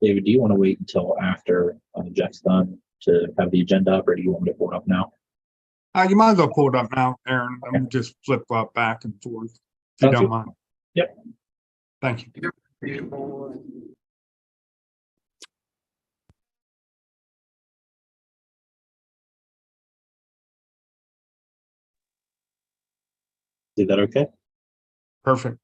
David, do you want to wait until after Jeff's done to have the agenda up, or do you want me to pull it up now? You might as well pull it up now, Aaron. Okay. I'm just flip-flop back and forth, if you don't mind. Yep. Thank you. Is that okay? Perfect.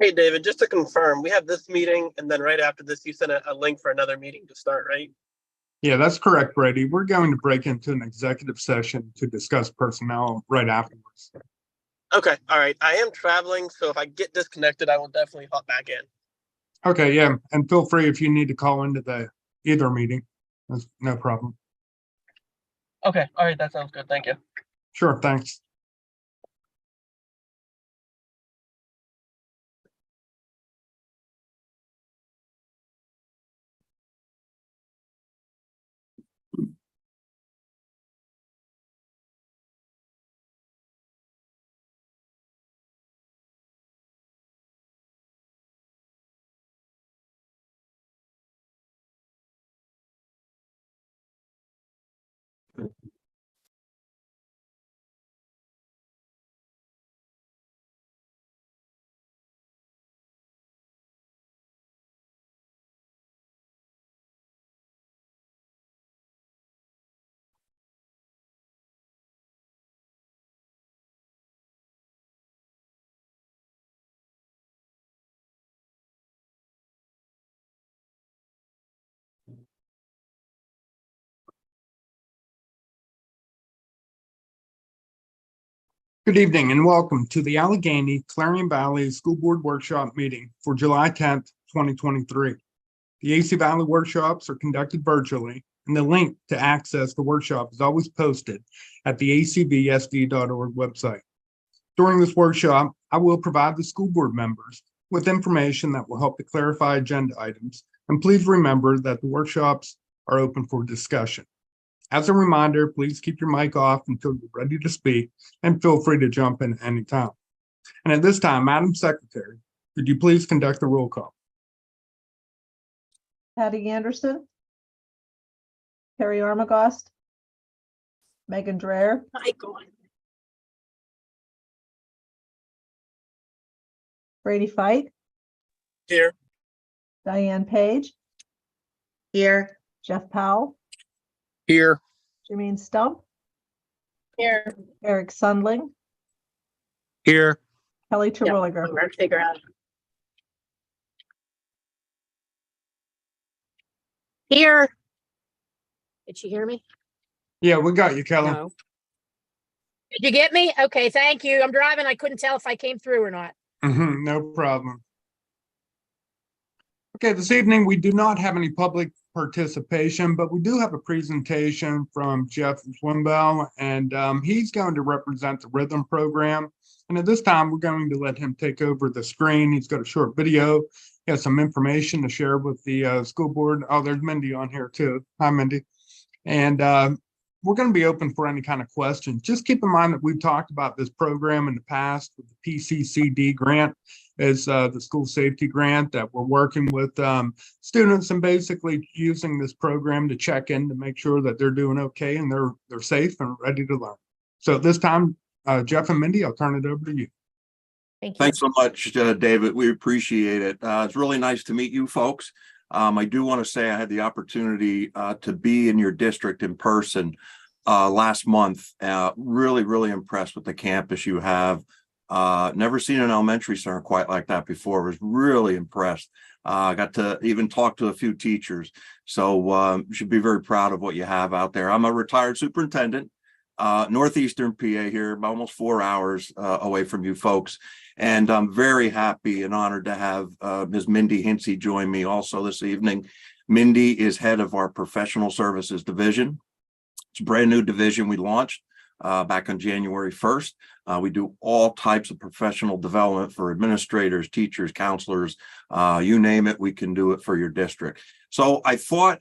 Hey, David, just to confirm, we have this meeting, and then right after this, you sent a link for another meeting to start, right? Yeah, that's correct, Brady. We're going to break into an executive session to discuss personnel right afterwards. Okay, all right. I am traveling, so if I get disconnected, I will definitely hop back in. Okay, yeah, and feel free if you need to call into either meeting. That's no problem. Okay, all right, that sounds good. Thank you. Sure, thanks. Good evening and welcome to the Allegheny Clarion Valley School Board Workshop meeting for July 10th, 2023. The AC Valley workshops are conducted virtually, and the link to access the workshop is always posted at the acvsd.org website. During this workshop, I will provide the school board members with information that will help to clarify agenda items, and please remember that the workshops are open for discussion. As a reminder, please keep your mic off until you're ready to speak and feel free to jump in anytime. And at this time, Madam Secretary, could you please conduct the roll call? Patty Anderson, Carrie Armagost, Megan Dreher, Brady Fight, Here. Diane Page, Here. Jeff Powell, Here. Jermaine Stump, Here. Eric Sundling, Here. Kelly Terwilliger. I'm gonna figure out. Here. Did you hear me? Yeah, we got you, Kelly. No. Did you get me? Okay, thank you. I'm driving. I couldn't tell if I came through or not. No problem. Okay, this evening we do not have any public participation, but we do have a presentation from Jeff Swimbell, and he's going to represent the rhythm program. And at this time, we're going to let him take over the screen. He's got a short video. He has some information to share with the school board. Oh, there's Mindy on here too. Hi, Mindy. And we're going to be open for any kind of questions. Just keep in mind that we've talked about this program in the past with the PCCD grant. Is the school safety grant that we're working with students and basically using this program to check in to make sure that they're doing okay and they're safe and ready to learn. So at this time, Jeff and Mindy, I'll turn it over to you. Thank you. Thanks so much, David. We appreciate it. It's really nice to meet you folks. I do want to say I had the opportunity to be in your district in person last month. Really, really impressed with the campus you have. Never seen an elementary center quite like that before. Was really impressed. I got to even talk to a few teachers. So should be very proud of what you have out there. I'm a retired superintendent, Northeastern PA here, almost 4 hours away from you folks. And I'm very happy and honored to have Ms. Mindy Hinsey join me also this evening. Mindy is head of our professional services division. It's a brand new division we launched back on January 1st. We do all types of professional development for administrators, teachers, counselors, you name it, we can do it for your district. So I thought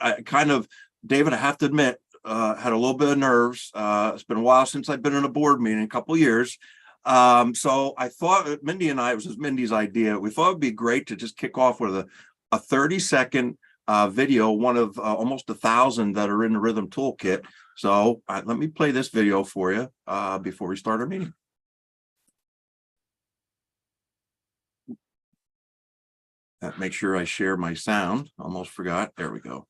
David, I have to admit, had a little bit of nerves. It's been a while since I've been in a board meeting, a couple of years. So I thought Mindy and I, it was Mindy's idea. We thought it'd be great to just kick off with a 30-second video, one of almost 1,000 that are in the Rhythm Toolkit. So let me play this video for you before we start our meeting. Make sure I share my sound. Almost forgot. There we go.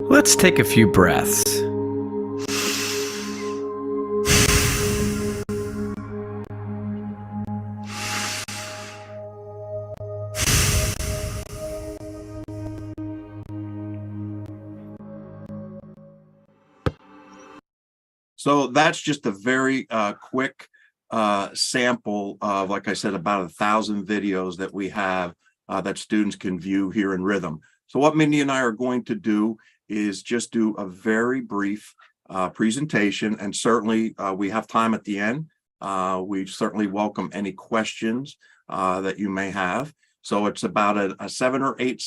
Let's take a few breaths. So that's just a very quick sample of, like I said, about 1,000 videos that we have that students can view here in Rhythm. So what Mindy and I are going to do is just do a very brief presentation, and certainly we have time at the end. We certainly welcome any questions that you may have. So it's about a 7 or 8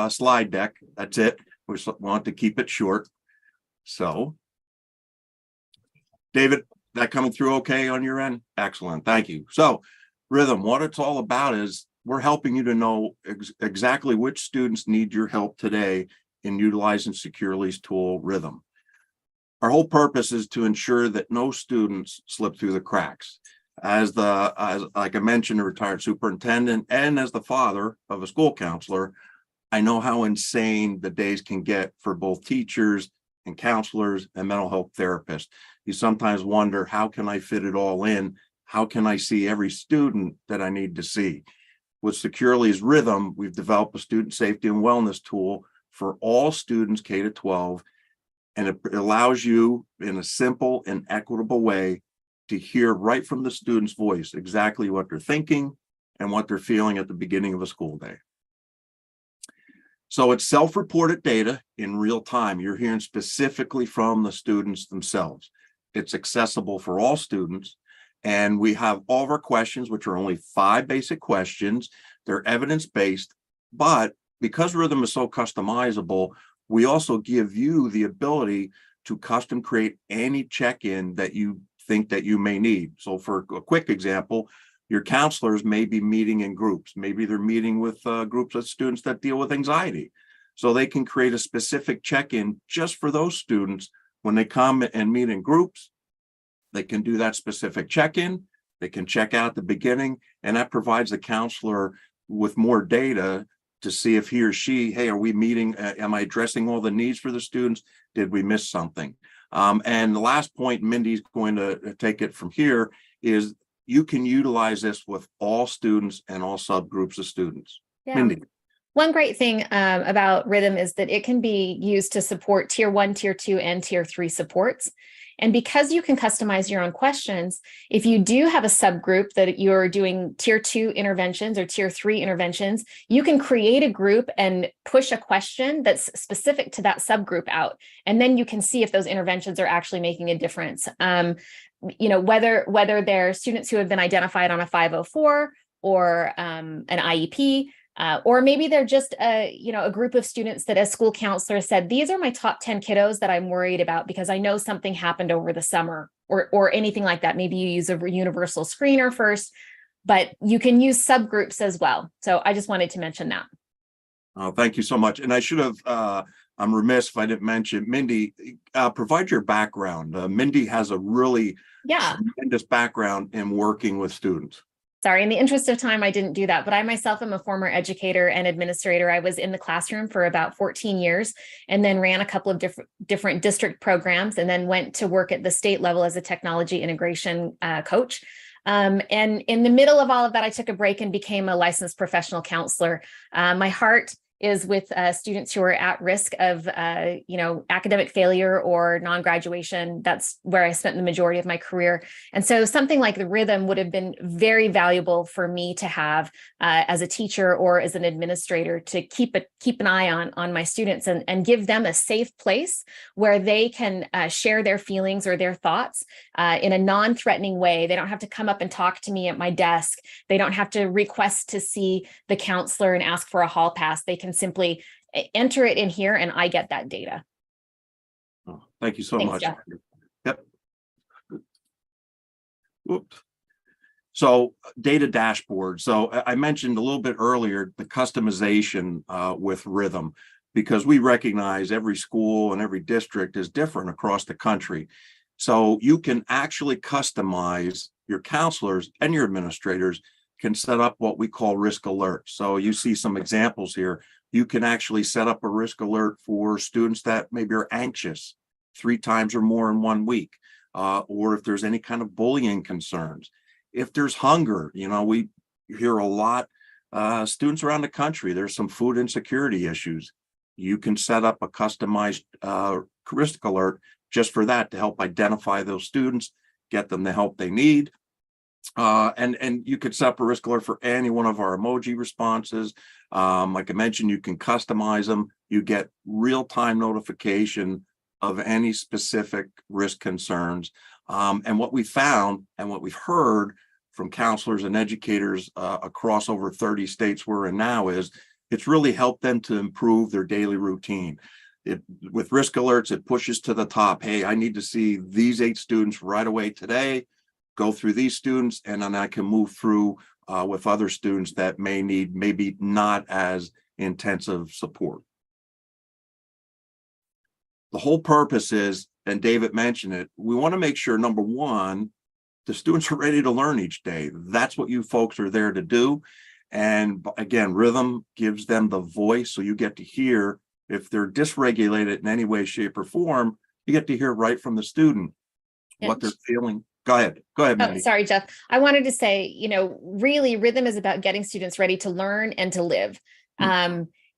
slide deck. That's it. We want to keep it short. So, David, that coming through okay on your end? Excellent. Thank you. So, Rhythm, what it's all about is we're helping you to know exactly which students need your help today in utilizing Securely's tool Rhythm. Our whole purpose is to ensure that no students slip through the cracks. As like I mentioned, a retired superintendent, and as the father of a school counselor, I know how insane the days can get for both teachers and counselors and mental health therapists. You sometimes wonder, how can I fit it all in? How can I see every student that I need to see? With Securely's Rhythm, we've developed a student safety and wellness tool for all students K-12, and it allows you in a simple and equitable way to hear right from the student's voice exactly what they're thinking and what they're feeling at the beginning of a school day. So it's self-reported data in real time. You're hearing specifically from the students themselves. It's accessible for all students. And we have all of our questions, which are only 5 basic questions. They're evidence-based, but because Rhythm is so customizable, we also give you the ability to custom create any check-in that you think that you may need. So for a quick example, your counselors may be meeting in groups. Maybe they're meeting with groups of students that deal with anxiety. So they can create a specific check-in just for those students. When they come and meet in groups, they can do that specific check-in. They can check out at the beginning, and that provides the counselor with more data to see if he or she, hey, are we meeting? Am I addressing all the needs for the students? Did we miss something? And the last point, Mindy's going to take it from here, is you can utilize this with all students and all subgroups of students. Yeah. Mindy. One great thing about Rhythm is that it can be used to support tier 1, tier 2, and tier 3 supports. And because you can customize your own questions, if you do have a subgroup that you're doing tier 2 interventions or tier 3 interventions, you can create a group and push a question that's specific to that subgroup out. And then you can see if those interventions are actually making a difference. You know, whether they're students who have been identified on a 504 or an IEP, or maybe they're just a group of students that, as school counselor said, these are my top 10 kiddos that I'm worried about because I know something happened over the summer, or anything like that. Maybe you use a universal screener first, but you can use subgroups as well. So I just wanted to mention that. Oh, thank you so much. And I should have, I'm remiss if I didn't mention, Mindy, provide your background. Mindy has a really tremendous background in working with students. Sorry, in the interest of time, I didn't do that, but I myself am a former educator and administrator. I was in the classroom for about 14 years and then ran a couple of different district programs, and then went to work at the state level as a technology integration coach. And in the middle of all of that, I took a break and became a licensed professional counselor. My heart is with students who are at risk of, academic failure or non-graduation. That's where I spent the majority of my career. And so something like the Rhythm would have been very valuable for me to have as a teacher or as an administrator, to keep an eye on my students and give them a safe place where they can share their feelings or their thoughts in a non-threatening way. They don't have to come up and talk to me at my desk. They don't have to request to see the counselor and ask for a hall pass. They can simply enter it in here and I get that data. Oh, thank you so Thanks, much. Jeff. Yep. Oops. So data dashboard. So I mentioned a little bit earlier the customization with Rhythm, because we recognize every school and every district is different across the country. So you can actually customize, your counselors and your administrators can set up what we call risk alerts. So you see some examples here. You can actually set up a risk alert for students that maybe are anxious 3 times or more in 1 week, or if there's any kind of bullying concerns. If there's hunger, we hear a lot, students around the country, there's some food insecurity issues. You can set up a customized risk alert just for that, to help identify those students, get them the help they need. And you could set up a risk alert for any one of our emoji responses. Like I mentioned, you can customize them. You get real-time notification of any specific risk concerns. And what we found and what we've heard from counselors and educators across over 30 states we're in now is it's really helped them to improve their daily routine. With risk alerts, it pushes to the top. Hey, I need to see these 8 students right away today, go through these students, and then I can move through with other students that may need maybe not as intensive support. The whole purpose is, and David mentioned it, we want to make sure, number one, the students are ready to learn each day. That's what you folks are there to do. And again, Rhythm gives them the voice, so you get to hear if they're dysregulated in any way, shape, or form. You get to hear right from the student what they're feeling. Go ahead, Mindy. Oh, sorry, Jeff. I wanted to say, really Rhythm is about getting students ready to learn and to live.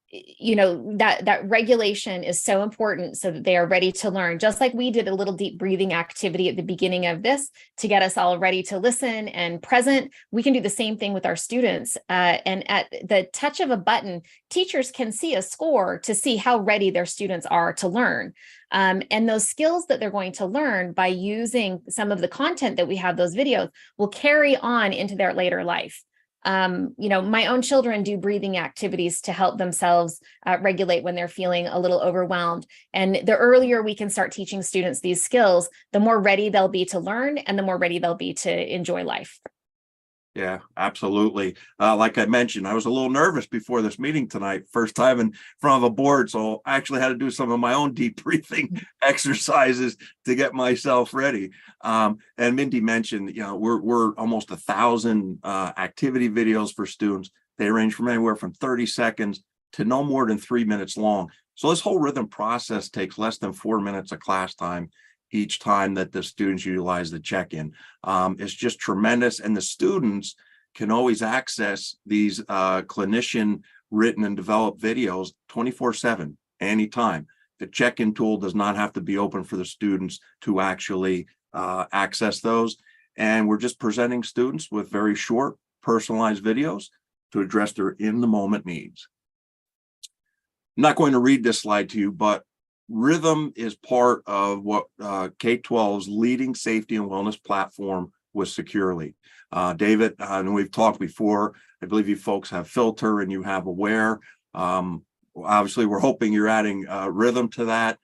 That regulation is so important so that they are ready to learn. Just like we did a little deep breathing activity at the beginning of this to get us all ready to listen and present, we can do the same thing with our students. And at the touch of a button, teachers can see a score to see how ready their students are to learn. And those skills that they're going to learn by using some of the content that we have, those videos, will carry on into their later life. My own children do breathing activities to help themselves regulate when they're feeling a little overwhelmed. And the earlier we can start teaching students these skills, the more ready they'll be to learn and the more ready they'll be to enjoy life. Yeah, absolutely. Like I mentioned, I was a little nervous before this meeting tonight, first time in front of a board. So I actually had to do some of my own deep breathing exercises to get myself ready. And Mindy mentioned, we're almost 1,000 activity videos for students. They range from anywhere from 30 seconds to no more than 3 minutes long. So this whole Rhythm process takes less than 4 minutes of class time each time that the students utilize the check-in. It's just tremendous. And the students can always access these clinician written and developed videos 24/7, anytime. The check-in tool does not have to be open for the students to actually access those. And we're just presenting students with very short, personalized videos to address their in-the-moment needs. I'm not going to read this slide to you, but Rhythm is part of what K-12's leading safety and wellness platform with Securely. David, and we've talked before, I believe you folks have Filter and you have Aware. Obviously, we're hoping you're adding Rhythm to that.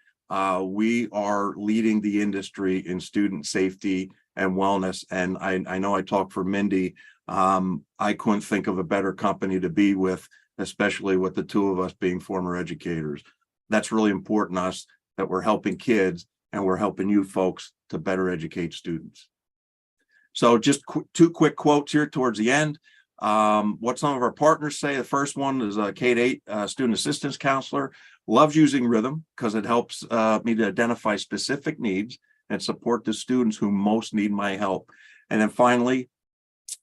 We are leading the industry in student safety and wellness. And I know I talked for Mindy. I couldn't think of a better company to be with, especially with the two of us being former educators. That's really important to us, that we're helping kids and we're helping you folks to better educate students. So just 2 quick quotes here towards the end. What some of our partners say. The first one is a K-8 student assistance counselor. Loves using Rhythm because it helps me to identify specific needs and support the students who most need my help. And then finally,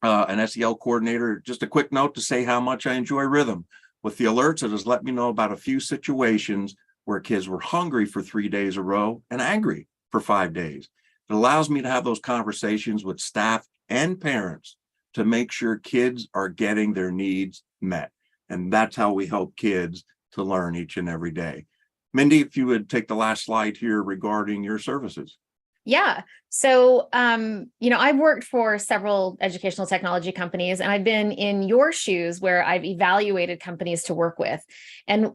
an SEL coordinator, just a quick note to say how much I enjoy Rhythm. With the alerts, it has let me know about a few situations where kids were hungry for 3 days in a row and angry for 5 days. It allows me to have those conversations with staff and parents to make sure kids are getting their needs met. And that's how we help kids to learn each and every day. Mindy, if you would take the last slide here regarding your services. Yeah. So, I've worked for several educational technology companies, and I've been in your shoes where I've evaluated companies to work with. And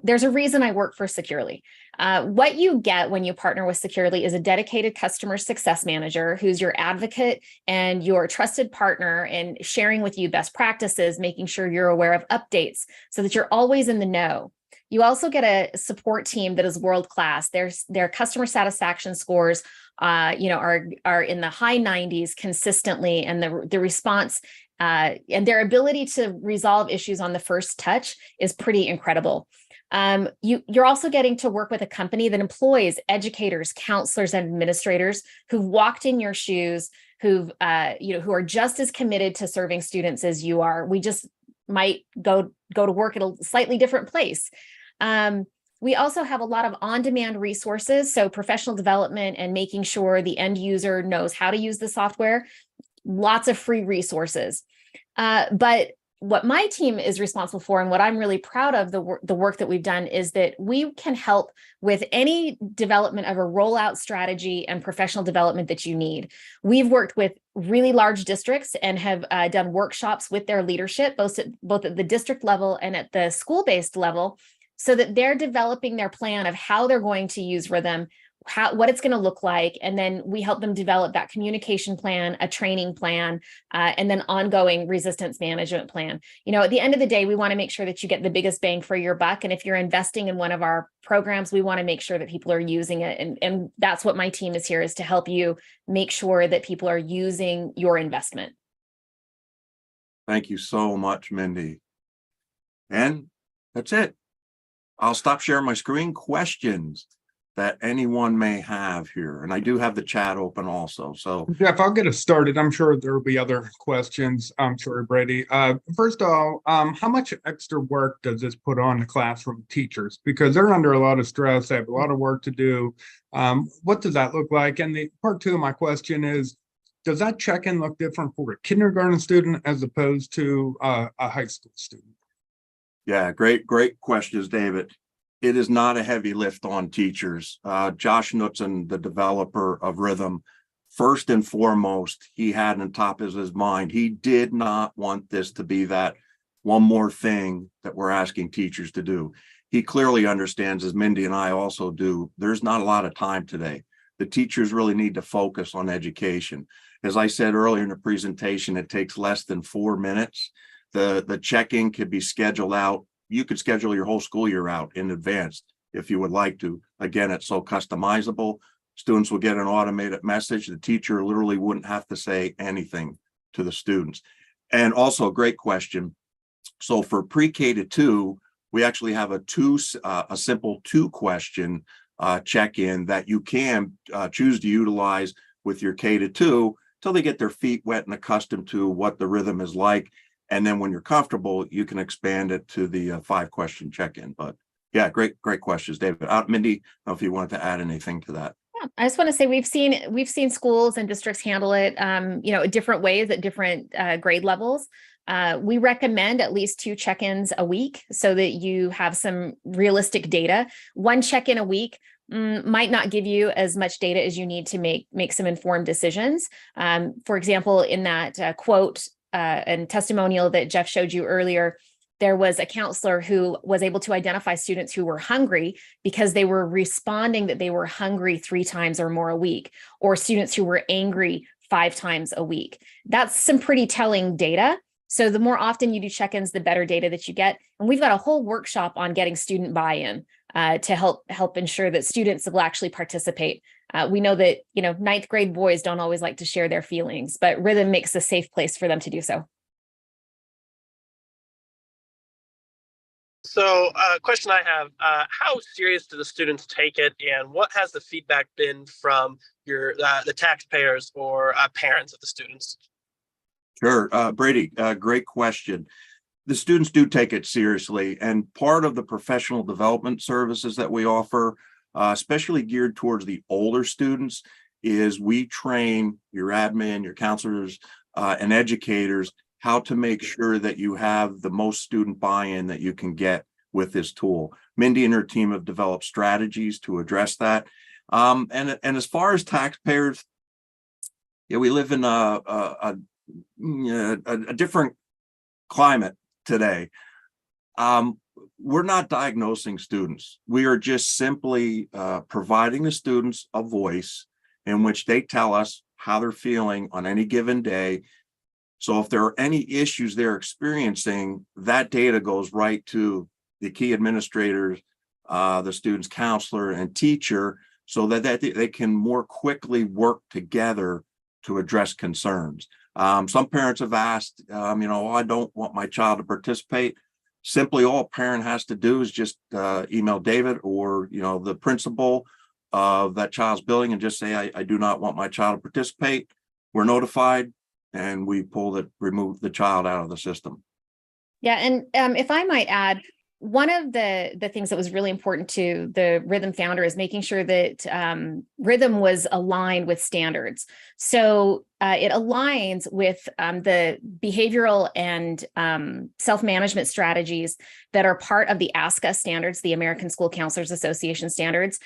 there's a reason I work for Securely. What you get when you partner with Securely is a dedicated customer success manager who's your advocate and your trusted partner in sharing with you best practices, making sure you're aware of updates so that you're always in the know. You also get a support team that is world-class. Their customer satisfaction scores, are in the high 90s consistently, and the response and their ability to resolve issues on the first touch is pretty incredible. You're also getting to work with a company that employs educators, counselors, and administrators who've walked in your shoes, who are just as committed to serving students as you are. We just might go to work at a slightly different place. We also have a lot of on-demand resources, so professional development and making sure the end user knows how to use the software. Lots of free resources. But what my team is responsible for, and what I'm really proud of the work that we've done, is that we can help with any development of a rollout strategy and professional development that you need. We've worked with really large districts and have done workshops with their leadership, both at the district level and at the school-based level, so that they're developing their plan of how they're going to use Rhythm, what it's going to look like. And then we help them develop that communication plan, a training plan, and then ongoing resistance management plan. At the end of the day, we want to make sure that you get the biggest bang for your buck. And if you're investing in one of our programs, we want to make sure that people are using it. And that's what my team is here, is to help you make sure that people are using your investment. Thank you so much, Mindy. And that's it. I'll stop sharing my screen. Questions that anyone may have here. And I do have the chat open also. So Jeff, I'll get us started. I'm sure there will be other questions. I'm sorry, Brady. First of all, how much extra work does this put on the classroom teachers? Because they're under a lot of stress. They have a lot of work to do. What does that look like? And the part two of my question is, does that check-in look different for a kindergarten student as opposed to a high school student? yeah, great questions, David. It is not a heavy lift on teachers. Josh Knutson, the developer of Rhythm, first and foremost, he had on top of his mind, he did not want this to be that one more thing that we're asking teachers to do. He clearly understands, as Mindy and I also do, there's not a lot of time today. The teachers really need to focus on education. As I said earlier in the presentation, it takes less than 4 minutes. The check-in could be scheduled out. You could schedule your whole school year out in advance if you would like to. Again, it's so customizable. Students will get an automated message. The teacher literally wouldn't have to say anything to the students. And also, great question. So for pre-K to 2, we actually have a simple 2-question check-in that you can choose to utilize with your K to 2 till they get their feet wet and accustomed to what the Rhythm is like. And then when you're comfortable, you can expand it to the 5-question check-in. But yeah, great questions, David. Mindy, I don't know if you wanted to add anything to that. Yeah, I just want to say we've seen schools and districts handle it, different ways at different grade levels. We recommend at least 2 check-ins a week so that you have some realistic data. 1 check-in a week might not give you as much data as you need to make some informed decisions. For example, in that quote and testimonial that Jeff showed you earlier, there was a counselor who was able to identify students who were hungry because they were responding that they were hungry 3 times or more a week, or students who were angry 5 times a week. That's some pretty telling data. So the more often you do check-ins, the better data that you get. And we've got a whole workshop on getting student buy-in to help ensure that students will actually participate. We know that, 9th grade boys don't always like to share their feelings, but Rhythm makes a safe place for them to do so. So question I have, how serious do the students take it, and what has the feedback been from the taxpayers or parents of the students? Sure. Brady, great question. the students do take it seriously, and part of the professional development services that we offer, especially geared towards the older students, is we train your admin, your counselors, and educators how to make sure that you have the most student buy-in that you can get with this tool. Mindy and her team have developed strategies to address that. And as far as taxpayers, yeah, we live in a different climate today. We're not diagnosing students. We are just simply providing the students a voice in which they tell us how they're feeling on any given day. So if there are any issues they're experiencing, that data goes right to the key administrators, the student's counselor and teacher, so that they can more quickly work together to address concerns. Some parents have asked, I don't want my child to participate. Simply all a parent has to do is just email David or, the principal of that child's building and just say, I do not want my child to participate. We're notified and we remove the child out of the system. Yeah, and if I might add, one of the things that was really important to the Rhythm founder is making sure that Rhythm was aligned with standards. So it aligns with the behavioral and self-management strategies that are part of the ASCA standards, the American School Counselors Association standards.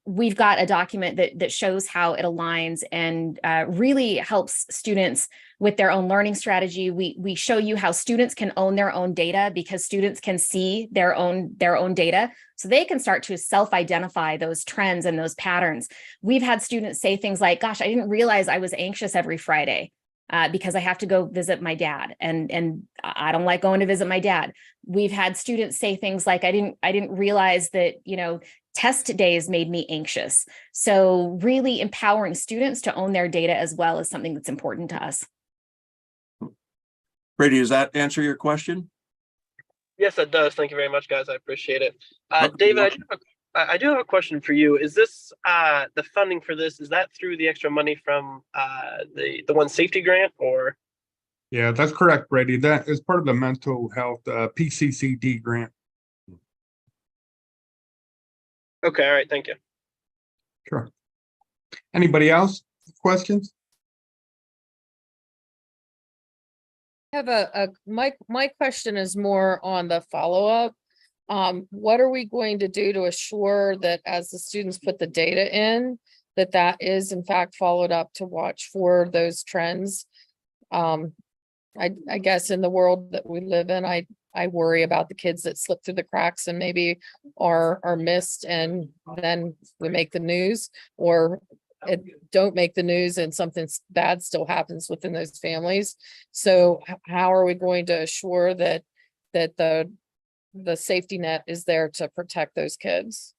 We've got a document that shows how it aligns and really helps students with their own learning strategy. We show you how students can own their own data, because students can see their own data, so they can start to self-identify those trends and those patterns. We've had students say things like, gosh, I didn't realize I was anxious every Friday because I have to go visit my dad, and I don't like going to visit my dad. We've had students say things like, I didn't realize that, test days made me anxious. So really empowering students to own their data as well is something that's important to us. Brady, does that answer your question? Yes, it does. Thank you very much, guys. I appreciate it. Okay. David, I do have a question for you. Is this the funding for this? Is that through the extra money from the one safety grant, or? Yeah, that's correct, Brady. That is part of the mental health PCCD grant. Okay, all right. Thank you. Sure. Anybody else? Questions? I have my question is more on the follow-up. What are we going to do to assure that as the students put the data in, that is in fact followed up to watch for those trends? I guess in the world that we live in, I worry about the kids that slip through the cracks and maybe are missed, and then we make the news, or it don't make the news and something bad still happens within those families. So how are we going to assure that the safety net is there to protect those kids?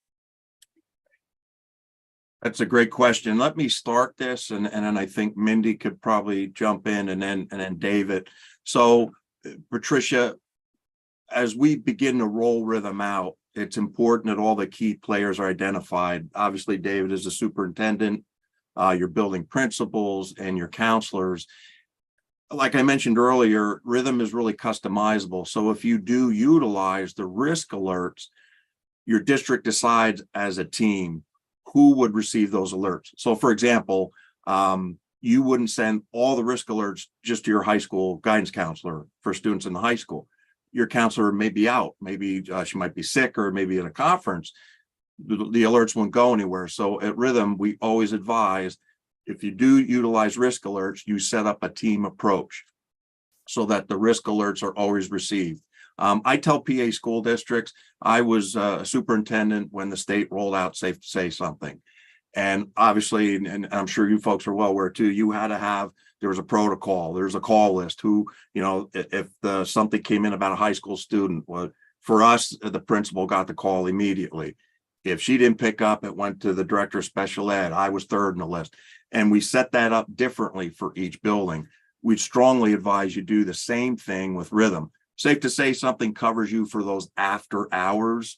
That's a great question. Let me start this, and then I think Mindy could probably jump in, and then David. So Patricia, as we begin to roll Rhythm out, it's important that all the key players are identified. Obviously, David is the superintendent, your building principals and your counselors. Like I mentioned earlier, Rhythm is really customizable. So if you do utilize the risk alerts, your district decides as a team who would receive those alerts. So for example, you wouldn't send all the risk alerts just to your high school guidance counselor for students in the high school. Your counselor may be out, maybe she might be sick, or maybe at a conference. The alerts won't go anywhere. So at Rhythm, we always advise, if you do utilize risk alerts, you set up a team approach so that the risk alerts are always received. I tell PA school districts, I was a superintendent when the state rolled out Safe to Say Something. And obviously, and I'm sure you folks are well aware too, you had to have, there was a protocol, there's a call list who, if something came in about a high school student, well, for us, the principal got the call immediately. If she didn't pick up, it went to the director of special ed. I was third in the list. And we set that up differently for each building. We strongly advise you do the same thing with Rhythm. Safe to Say Something covers you for those after hours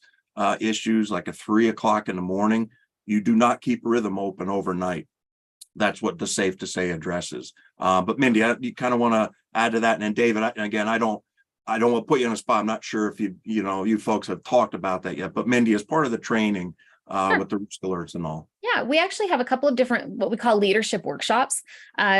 issues, like at 3 o'clock in the morning. You do not keep Rhythm open overnight. That's what the Safe to Say addresses. But Mindy, you kind of want to add to that. And then David, again, I don't I don't want to put you on a spot. I'm not sure if you folks have talked about that yet, but Mindy, as part of the training Sure. with the risk alerts and all. Yeah, we actually have a couple of different what we call leadership workshops.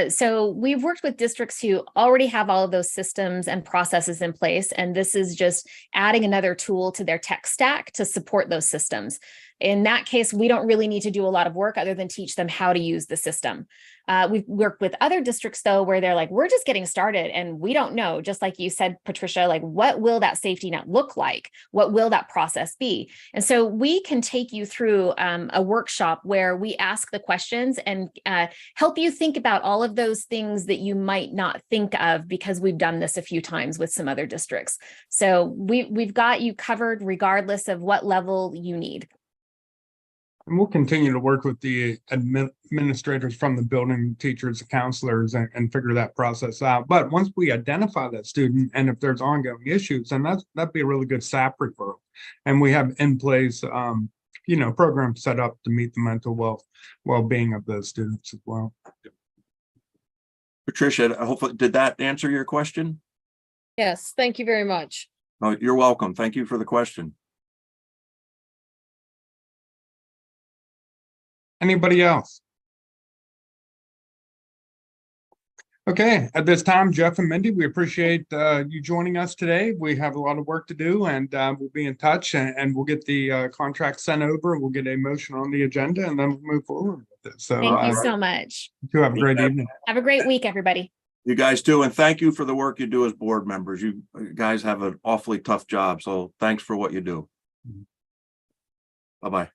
So we've worked with districts who already have all of those systems and processes in place, and this is just adding another tool to their tech stack to support those systems. In that case, we don't really need to do a lot of work other than teach them how to use the system. We've worked with other districts, though, where they're like, we're just getting started and we don't know, just like you said, Patricia, like, what will that safety net look like? What will that process be? And so we can take you through a workshop where we ask the questions and help you think about all of those things that you might not think of, because we've done this a few times with some other districts. So we've got you covered regardless of what level you need. And we'll continue to work with the administrators from the building, teachers, counselors, and figure that process out. But once we identify that student, and if there's ongoing issues, then that'd be a really good SAP referral. And we have in place, programs set up to meet the mental well-being of those students as well. Patricia, hopefully, did that answer your question? Yes, thank you very much. Oh, you're welcome. Thank you for the question. Anybody else? Okay, at this time, Jeff and Mindy, we appreciate you joining us today. We have a lot of work to do, and we'll be in touch, and we'll get the contract sent over. We'll get a motion on the agenda, and then we'll move forward with it. So Thank you so much. you have a great evening. Have a great week, everybody. You guys do, and thank you for the work you do as board members. You guys have an awfully tough job, so thanks for what you do. Bye-bye.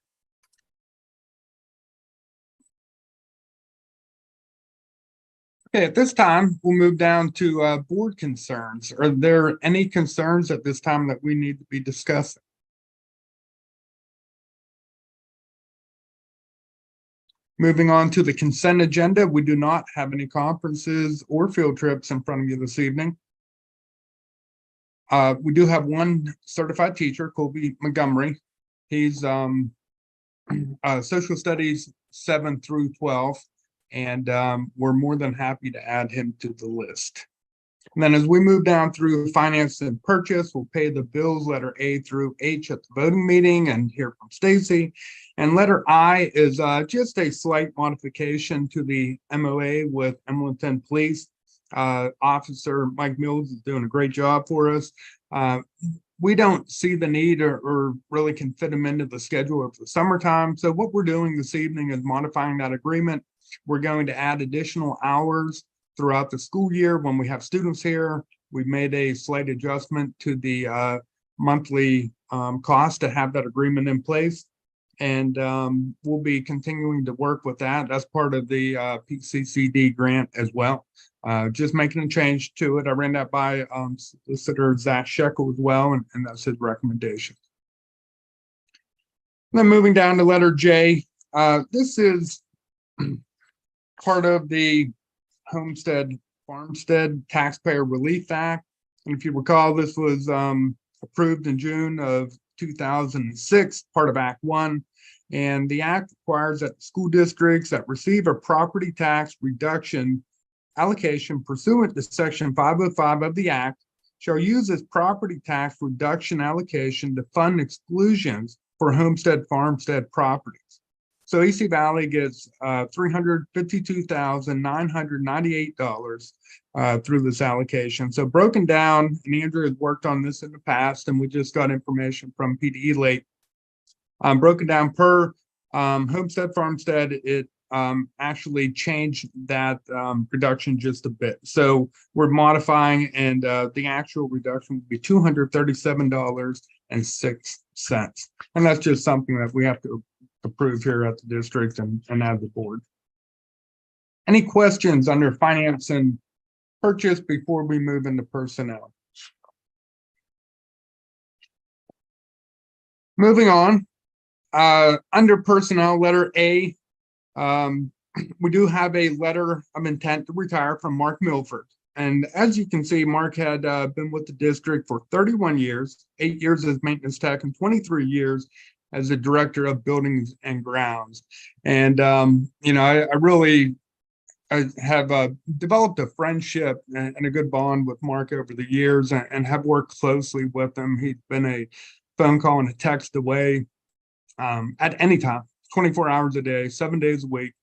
Okay, at this time, we'll move down to board concerns. Are there any concerns at this time that we need to be discussing? Moving on to the consent agenda, we do not have any conferences or field trips in front of you this evening. We do have one certified teacher, Colby Montgomery. He's social studies 7 through 12. And we're more than happy to add him to the list. And then as we move down through finance and purchase, we'll pay the bills letter A through H at the voting meeting and hear from Stacy. And letter I is just a slight modification to the MOA with Emlenton Police. Officer Mike Mills is doing a great job for us. We don't see the need or really can fit him into the schedule of the summertime. So what we're doing this evening is modifying that agreement. We're going to add additional hours throughout the school year when we have students here. We've made a slight adjustment to the monthly cost to have that agreement in place. And we'll be continuing to work with that. That's part of the PCCD grant as well. Just making a change to it. I ran that by Solicitor Zach Shekel as well, and that's his recommendation. Then moving down to letter J, this is part of the Homestead Farmstead Taxpayer Relief Act. And if you recall, this was approved in June of 2006, part of Act 1. And the act requires that school districts that receive a property tax reduction allocation pursuant to Section 505 of the Act shall use this property tax reduction allocation to fund exclusions for homestead farmstead properties. So EC Valley gets $352,998 through this allocation. So broken down, and Andrew has worked on this in the past, and we just got information from PDE late. Broken down per homestead farmstead, it actually changed that reduction just a bit. So we're modifying, and the actual reduction would be $237.06. And that's just something that we have to approve here at the district and at the board. Any questions under finance and purchase before we move into personnel? Moving on, under personnel, letter A, we do have a letter of intent to retire from Mark Milford. And as you can see, Mark had been with the district for 31 years, 8 years as maintenance tech and 23 years as the director of buildings and grounds. And, I really I have developed a friendship and a good bond with Mark over the years and have worked closely with him. He's been a phone call and a text away at any time, 24 hours a day, 7 days a week.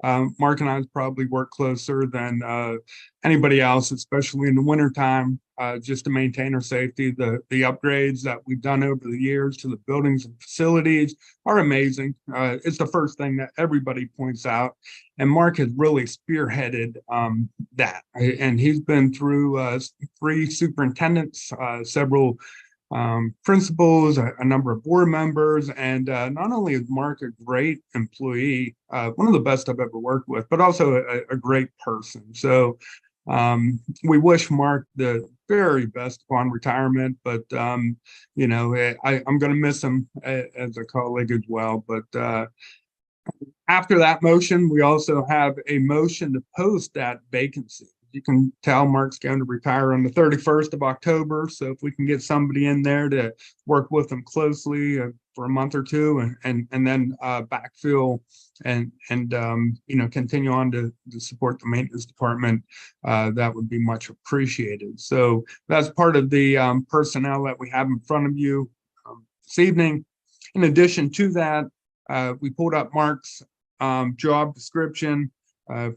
Mark and I probably work closer than anybody else, especially in the wintertime, just to maintain our safety. The upgrades that we've done over the years to the buildings and facilities are amazing. It's the first thing that everybody points out. And Mark has really spearheaded that. And he's been through 3 superintendents, several principals, a number of board members, and not only is Mark a great employee, one of the best I've ever worked with, but also a great person. So we wish Mark the very best upon retirement, but you know, I'm going to miss him as a colleague as well. But after that motion, we also have a motion to post that vacancy. You can tell Mark's going to retire on the 31st of October. So if we can get somebody in there to work with him closely for a month or two and then backfill and you know, continue on to support the maintenance department, that would be much appreciated. So that's part of the personnel that we have in front of you this evening. In addition to that, we pulled up Mark's job description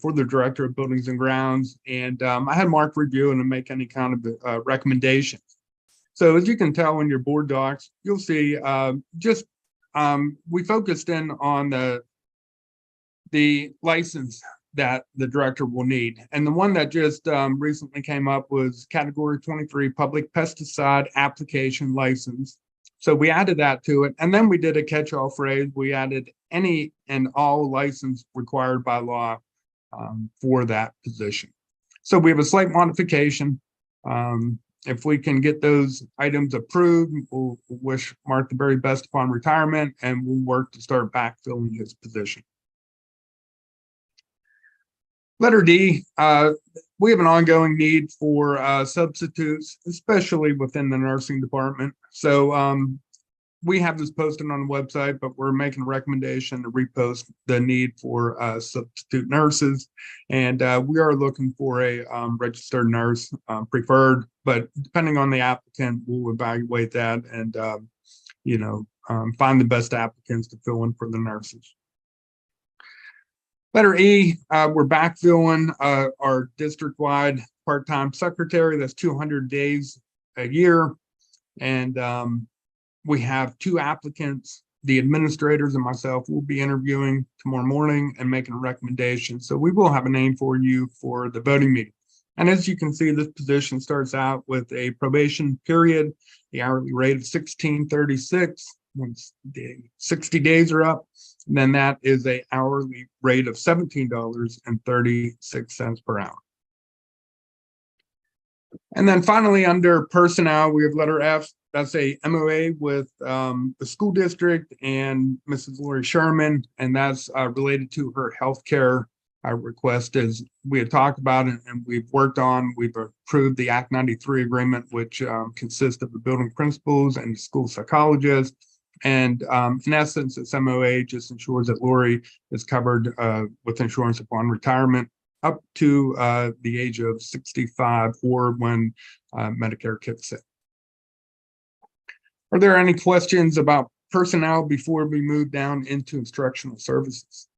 for the Director of Buildings and Grounds. And I had Mark review and make any kind of recommendations. So as you can tell in your board docs, you'll see we focused in on the license that the director will need. And the one that just recently came up was Category 23 Public Pesticide Application License. So we added that to it. And then we did a catch-all phrase. We added any and all license required by law for that position. So we have a slight modification. If we can get those items approved, we'll wish Mark the very best upon retirement, and we'll work to start backfilling his position. Letter D, we have an ongoing need for substitutes, especially within the nursing department. So we have this posted on the website, but we're making a recommendation to repost the need for substitute nurses. And we are looking for a registered nurse preferred, but depending on the applicant, we'll evaluate that and, you know, find the best applicants to fill in for the nurses. Letter E, we're backfilling our district-wide part-time secretary. That's 200 days a year. And we have 2 applicants. The administrators and myself will be interviewing tomorrow morning and making a recommendation. So we will have a name for you for the voting meeting. And as you can see, this position starts out with a probation period, the hourly rate of $16.36. Once the 60 days are up, and then that is an hourly rate of $17.36 per hour. And then finally, under personnel, we have letter F. That's a MOA with the school district and Mrs. Lori Sherman, and that's related to her healthcare request. As we had talked about and we've worked on, we've approved the Act 93 agreement, which consists of the building principals and the school psychologist. And in essence, this MOA just ensures that Lori is covered with insurance upon retirement up to the age of 65 or when Medicare kicks in. Are there any questions about personnel before we move down into instructional services?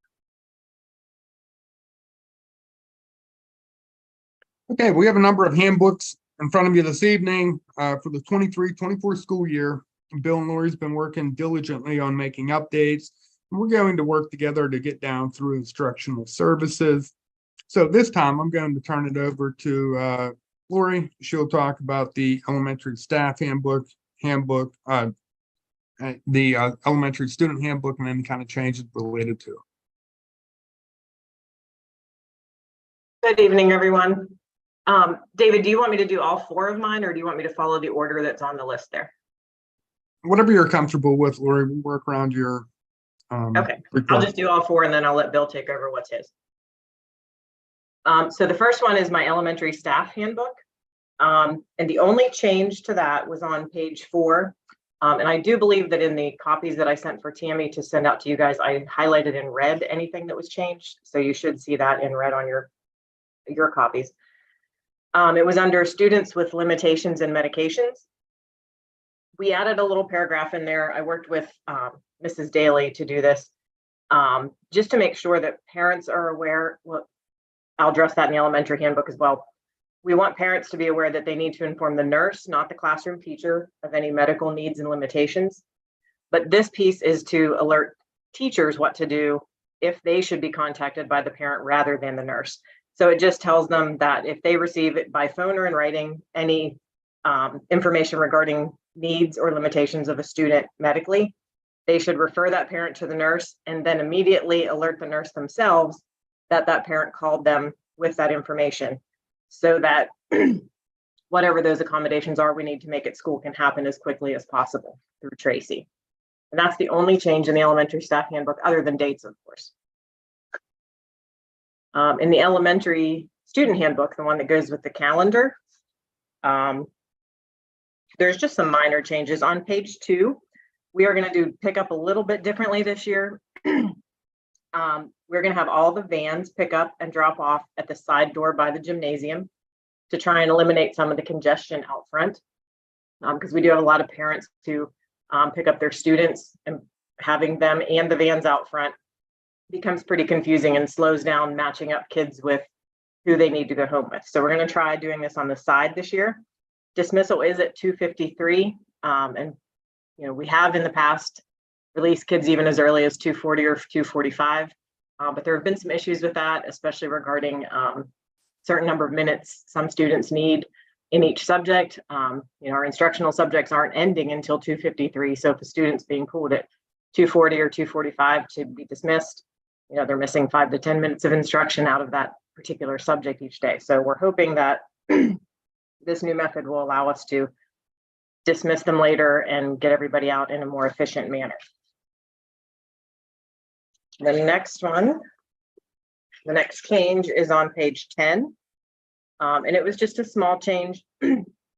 Okay, we have a number of handbooks in front of you this evening for the 23-24 school year. Bill and Lori's been working diligently on making updates. And we're going to work together to get down through instructional services. So this time I'm going to turn it over to Lori. She'll talk about the elementary staff handbook, the elementary student handbook, and any kind of changes related to it. Good evening, everyone. David, do you want me to do all 4 of mine, or do you want me to follow the order that's on the list there? Whatever you're comfortable with, Lori, we'll work around your okay, request. I'll just do all 4 and then I'll let Bill take over what's his. So the first one is my elementary staff handbook. And the only change to that was on page 4. And I do believe that in the copies that I sent for Tammy to send out to you guys, I highlighted in red anything that was changed. So you should see that in red on your your copies. It was under students with limitations and medications. We added a little paragraph in there. I worked with Mrs. Daly to do this, just to make sure that parents are aware. Well, I'll address that in the elementary handbook as well. We want parents to be aware that they need to inform the nurse, not the classroom teacher, of any medical needs and limitations. But this piece is to alert teachers what to do if they should be contacted by the parent rather than the nurse. So it just tells them that if they receive it by phone or in writing, any information regarding needs or limitations of a student medically, they should refer that parent to the nurse and then immediately alert the nurse themselves that that parent called them with that information, so that whatever those accommodations are we need to make at school can happen as quickly as possible through Tracy. And that's the only change in the elementary staff handbook, other than dates, of course. In the elementary student handbook, the one that goes with the calendar, there's just some minor changes. On page 2, we are going to pick up a little bit differently this year. We're going to have all the vans pick up and drop off at the side door by the gymnasium to try and eliminate some of the congestion out front, because we do have a lot of parents to pick up their students, and having them and the vans out front becomes pretty confusing and slows down matching up kids with who they need to go home with. So we're going to try doing this on the side this year. Dismissal is at 2:53, and we have in the past released kids even as early as 2:40 or 2:45, but there have been some issues with that, especially regarding certain number of minutes some students need in each subject. Our instructional subjects aren't ending until 2:53, so if a student's being pulled at 2:40 or 2:45 to be dismissed, they're missing 5 to 10 minutes of instruction out of that particular subject each day. So we're hoping that this new method will allow us to dismiss them later and get everybody out in a more efficient manner. The next change is on page 10. And it was just a small change.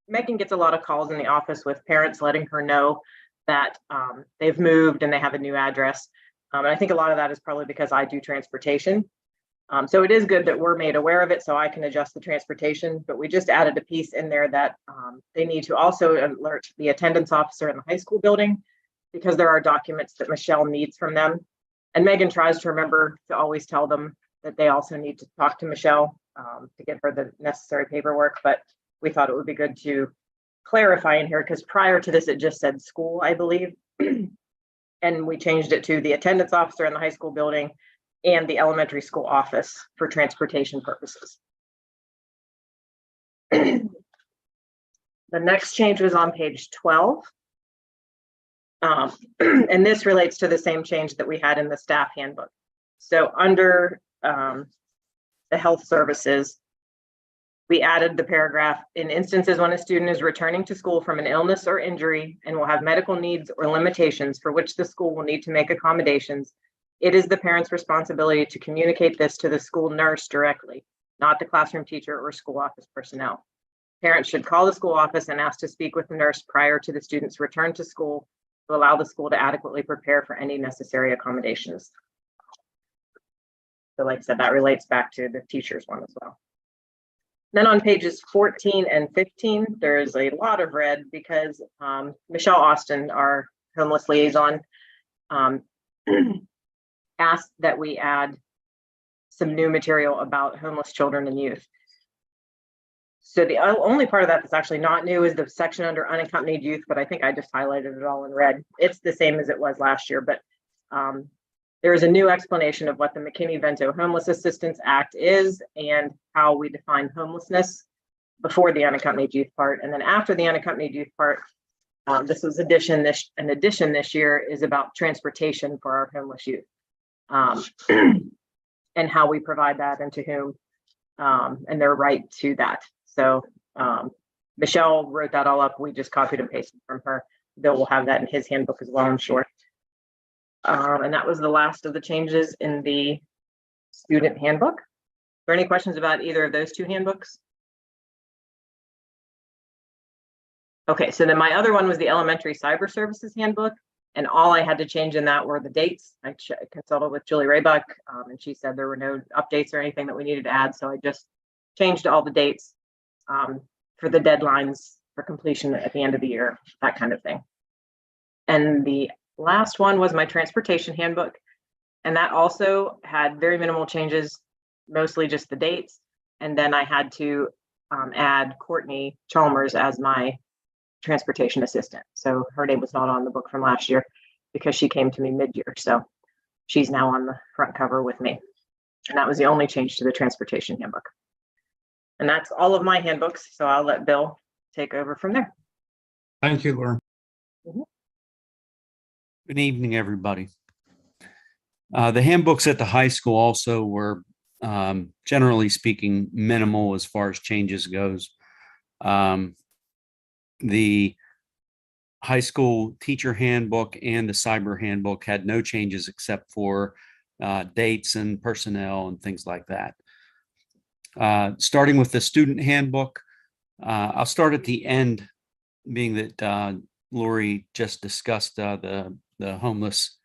Megan gets a lot of calls in the office with parents letting her know that they've moved and they have a new address. And I think a lot of that is probably because I do transportation. So it is good that we're made aware of it so I can adjust the transportation, but we just added a piece in there that they need to also alert the attendance officer in the high school building, because there are documents that Michelle needs from them. And Megan tries to remember to always tell them that they also need to talk to Michelle to get her the necessary paperwork, but we thought it would be good to clarify in here, because prior to this, it just said school, I believe. And we changed it to the attendance officer in the high school building and the elementary school office for transportation purposes. The next change was on page 12. And this relates to the same change that we had in the staff handbook. So under the health services, we added the paragraph, in instances when a student is returning to school from an illness or injury and will have medical needs or limitations for which the school will need to make accommodations, it is the parent's responsibility to communicate this to the school nurse directly, not the classroom teacher or school office personnel. Parents should call the school office and ask to speak with the nurse prior to the student's return to school to allow the school to adequately prepare for any necessary accommodations. So like I said, that relates back to the teacher's one as well. Then on pages 14 and 15, there's a lot of red because Michelle Austin, our homeless liaison, asked that we add some new material about homeless children and youth. So the only part of that that's actually not new is the section under unaccompanied youth, but I think I just highlighted it all in red. It's the same as it was last year, but there is a new explanation of what the McKinney-Vento Homeless Assistance Act is and how we define homelessness before the unaccompanied youth part. And then after the unaccompanied youth part, this was an addition this year is about transportation for our homeless youth. And how we provide that and to whom, and their right to that. So Michelle wrote that all up. We just copied and pasted from her. Bill will have that in his handbook as well, I'm sure. And that was the last of the changes in the student handbook. Are there any questions about either of those two handbooks? Okay, so then my other one was the elementary cyber services handbook. And all I had to change in that were the dates. I consulted with Julie Raybuck, and she said there were no updates or anything that we needed to add. So I just changed all the dates for the deadlines for completion at the end of the year, that kind of thing. And the last one was my transportation handbook. And that also had very minimal changes, mostly just the dates. And then I had to add Courtney Chalmers as my transportation assistant. So her name was not on the book from last year because she came to me mid-year. So she's now on the front cover with me. And that was the only change to the transportation handbook. And that's all of my handbooks. So I'll let Bill take over from there. Thank you, Lauren. Good evening, everybody. The handbooks at the high school also were, generally speaking, minimal as far as changes goes. The high school teacher handbook and the cyber handbook had no changes except for dates and personnel and things like that. Starting with the student handbook, I'll start at the end, being that Lori just discussed the homeless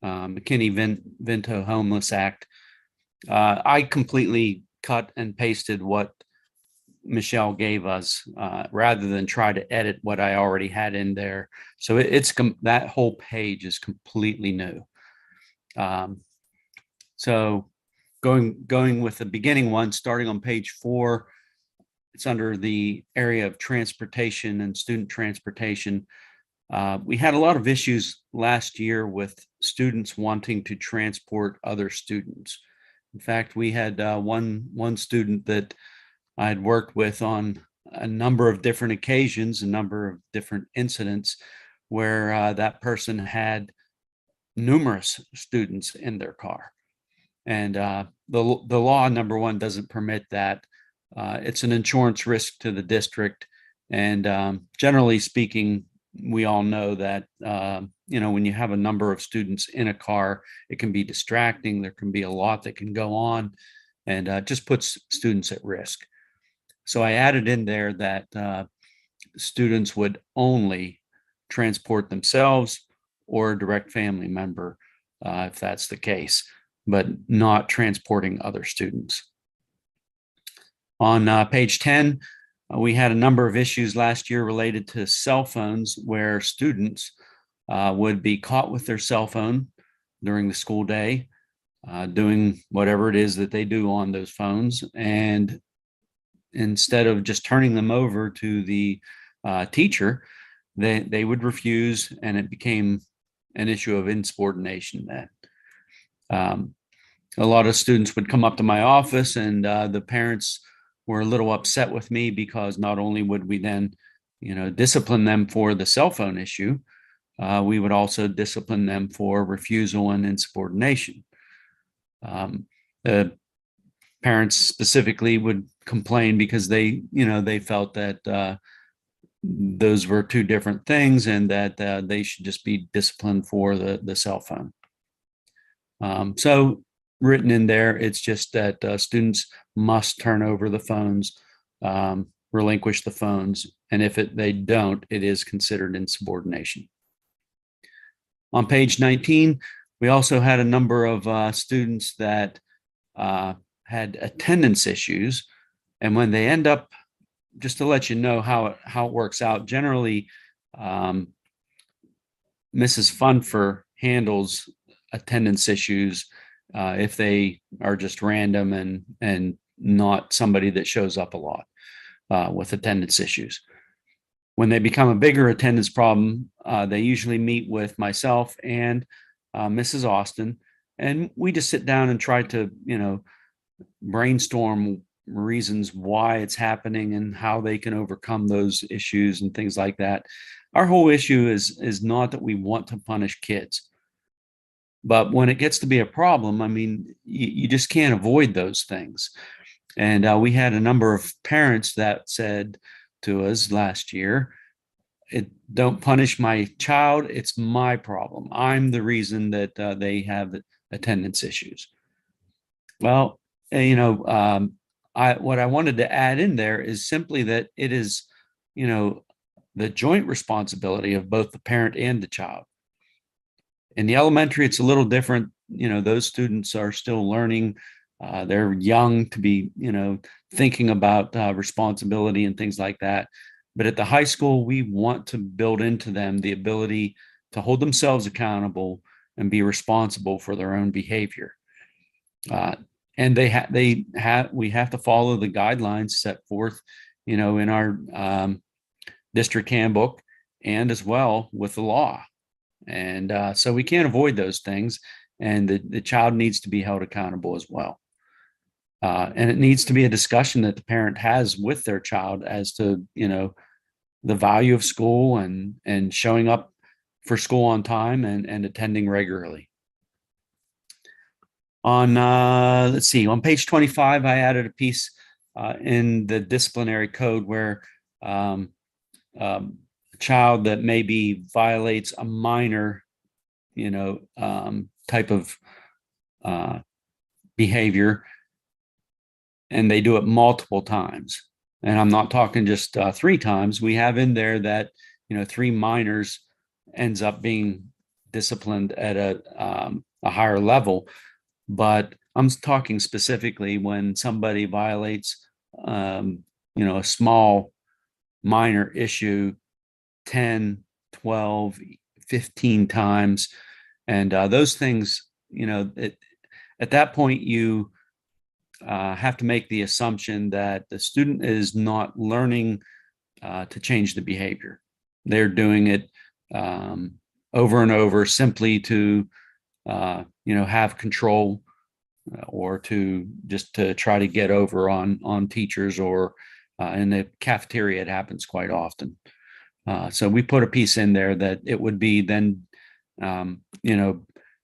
McKinney-Vento Homeless Act. I completely cut and pasted what Michelle gave us rather than try to edit what I already had in there. So it's that whole page is completely new. So going with the beginning one, starting on page 4, it's under the area of transportation and student transportation. We had a lot of issues last year with students wanting to transport other students. In fact, we had one student that I had worked with on a number of different occasions, a number of different incidents where that person had numerous students in their car. And the law, number one, doesn't permit that. It's an insurance risk to the district. And generally speaking, we all know that, when you have a number of students in a car, it can be distracting. There can be a lot that can go on, and just puts students at risk. So I added in there that students would only transport themselves or a direct family member, if that's the case, but not transporting other students. On page 10, we had a number of issues last year related to cell phones where students would be caught with their cell phone during the school day, doing whatever it is that they do on those phones. And instead of just turning them over to the teacher, they would refuse, and it became an issue of insubordination then. A lot of students would come up to my office, and the parents were a little upset with me because not only would we then, discipline them for the cell phone issue, we would also discipline them for refusal and insubordination. The parents specifically would complain because they felt that those were two different things and that they should just be disciplined for the cell phone. So written in there, it's just that students must turn over the phones, relinquish the phones, and if they don't, it is considered insubordination. On page 19, we also had a number of students that had attendance issues, and when they end up, just to let you know how it works out, generally, Mrs. Funfer handles attendance issues if they are just random and not somebody that shows up a lot with attendance issues. When they become a bigger attendance problem, they usually meet with myself and Mrs. Austin, and we just sit down and try to, brainstorm reasons why it's happening and how they can overcome those issues and things like that. Our whole issue is not that we want to punish kids. But when it gets to be a problem, I mean, you just can't avoid those things. And we had a number of parents that said to us last year, don't punish my child. It's my problem. I'm the reason that they have attendance issues. Well, what I wanted to add in there is simply that it is, the joint responsibility of both the parent and the child. In the elementary, it's a little different. Those students are still learning. They're young to be, thinking about responsibility and things like that. But at the high school, we want to build into them the ability to hold themselves accountable and be responsible for their own behavior. And we have to follow the guidelines set forth, in our district handbook and as well with the law. And so we can't avoid those things. And the child needs to be held accountable as well. And it needs to be a discussion that the parent has with their child as to, the value of school and showing up for school on time and attending regularly. On, let's see, on page 25, I added a piece in the disciplinary code where a child that maybe violates a minor, type of behavior, and they do it multiple times. And I'm not talking just 3 times. We have in there that, 3 minors ends up being disciplined at a higher level. But I'm talking specifically when somebody violates, a small minor issue 10, 12, 15 times. And those things, at that point, you have to make the assumption that the student is not learning to change the behavior. They're doing it over and over simply to, have control or to try to get over on teachers, or in the cafeteria, it happens quite often. So we put a piece in there that it would be then,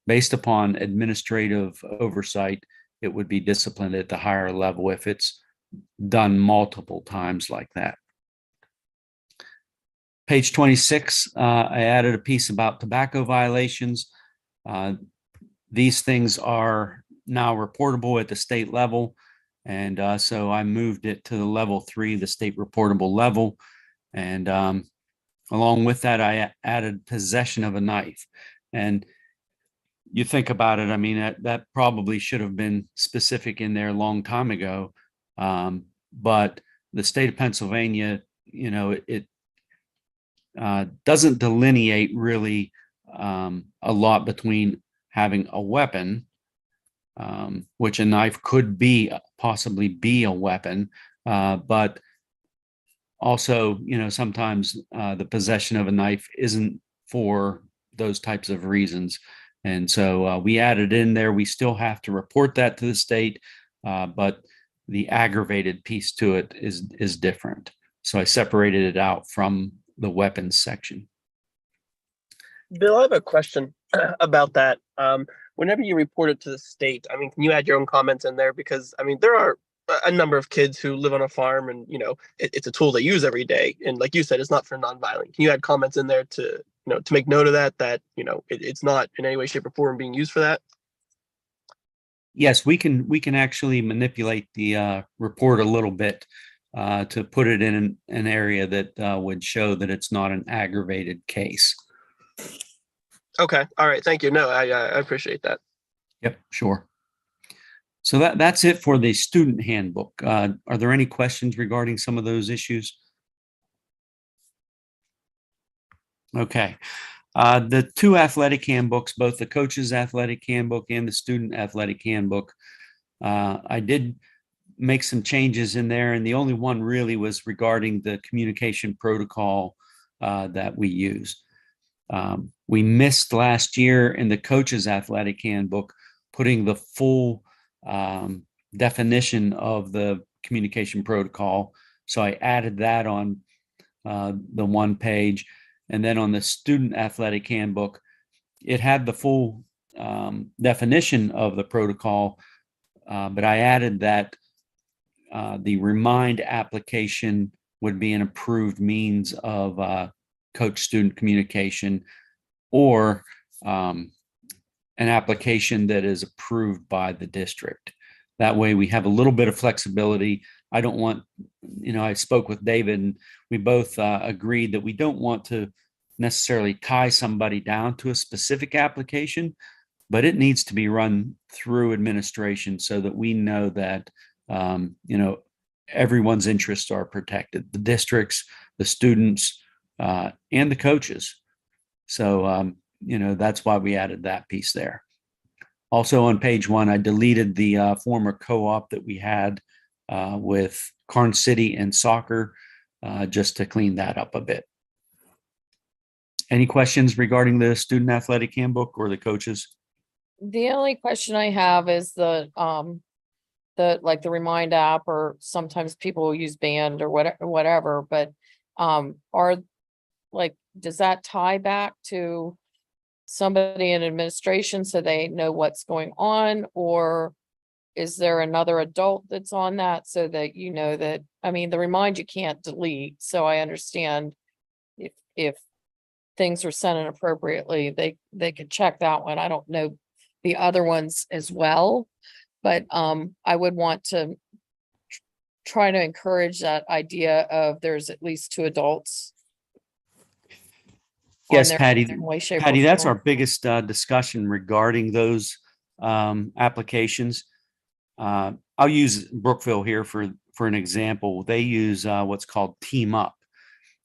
based upon administrative oversight, it would be disciplined at the higher level if it's done multiple times like that. Page 26, I added a piece about tobacco violations. These things are now reportable at the state level. And so I moved it to the level 3, the state reportable level. And along with that, I added possession of a knife. And you think about it, I mean, that probably should have been specific in there a long time ago. But the state of Pennsylvania, it doesn't delineate really a lot between having a weapon, which a knife could possibly be a weapon, but also, sometimes the possession of a knife isn't for those types of reasons. And so we added in there, we still have to report that to the state, but the aggravated piece to it is different. So I separated it out from the weapons section. Bill, I have a question about that. Whenever you report it to the state, I mean, can you add your own comments in there? Because, I mean, there are a number of kids who live on a farm and, it's a tool they use every day. And like you said, it's not for nonviolent. Can you add comments in there to make note of that, it's not in any way, shape, or form being used for that? Yes, we can actually manipulate the report a little bit to put it in an area that would show that it's not an aggravated case. Okay. All right. Thank you. No, I appreciate that. Yep, sure. So that's it for the student handbook. Are there any questions regarding some of those issues? Okay. The 2 athletic handbooks, both the coach's athletic handbook and the student athletic handbook, I did make some changes in there, and the only one really was regarding the communication protocol that we use. We missed last year in the coach's athletic handbook putting the full definition of the communication protocol. So I added that on the one page. And then on the student athletic handbook, it had the full definition of the protocol, but I added that the remind application would be an approved means of coach-student communication, or an application that is approved by the district. That way we have a little bit of flexibility. I don't want, I spoke with David and we both agreed that we don't want to necessarily tie somebody down to a specific application, but it needs to be run through administration so that we know that, everyone's interests are protected, the districts, the students, and the coaches. So, that's why we added that piece there. Also on page 1, I deleted the former co-op that we had with Carn City and soccer, just to clean that up a bit. Any questions regarding the student athletic handbook or the coaches? The only question I have is the Remind app, or sometimes people will use Band or whatever, but does that tie back to somebody in administration so they know what's going on, or is there another adult that's on that so that that, the Remind you can't delete, so I understand if things are sent inappropriately, they could check that one. I don't know the other ones as well, but I would want to try to encourage that idea of there's at least 2 adults. Yes, on there Patty. in some way, shape, or Patty, that's form. our biggest discussion regarding those applications. I'll use Brookville here for an example. They use what's called Team Up,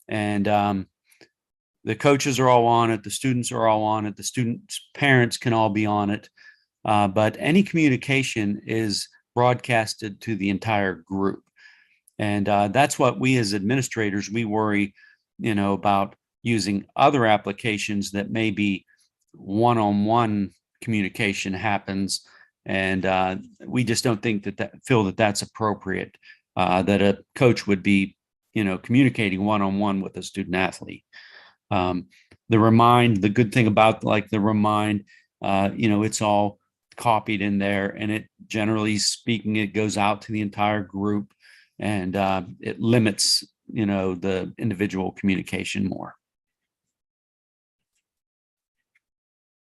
and the coaches are all on it. The students are all on it. The students' parents can all be on it, but any communication is broadcasted to the entire group, and that's what we as administrators, we worry, about using other applications that maybe one-on-one communication happens, and we just don't think feel that that's appropriate, that a coach would be communicating one-on-one with a student athlete. The good thing about the Remind, it's all copied in there, and it, generally speaking, it goes out to the entire group, and it limits the individual communication more.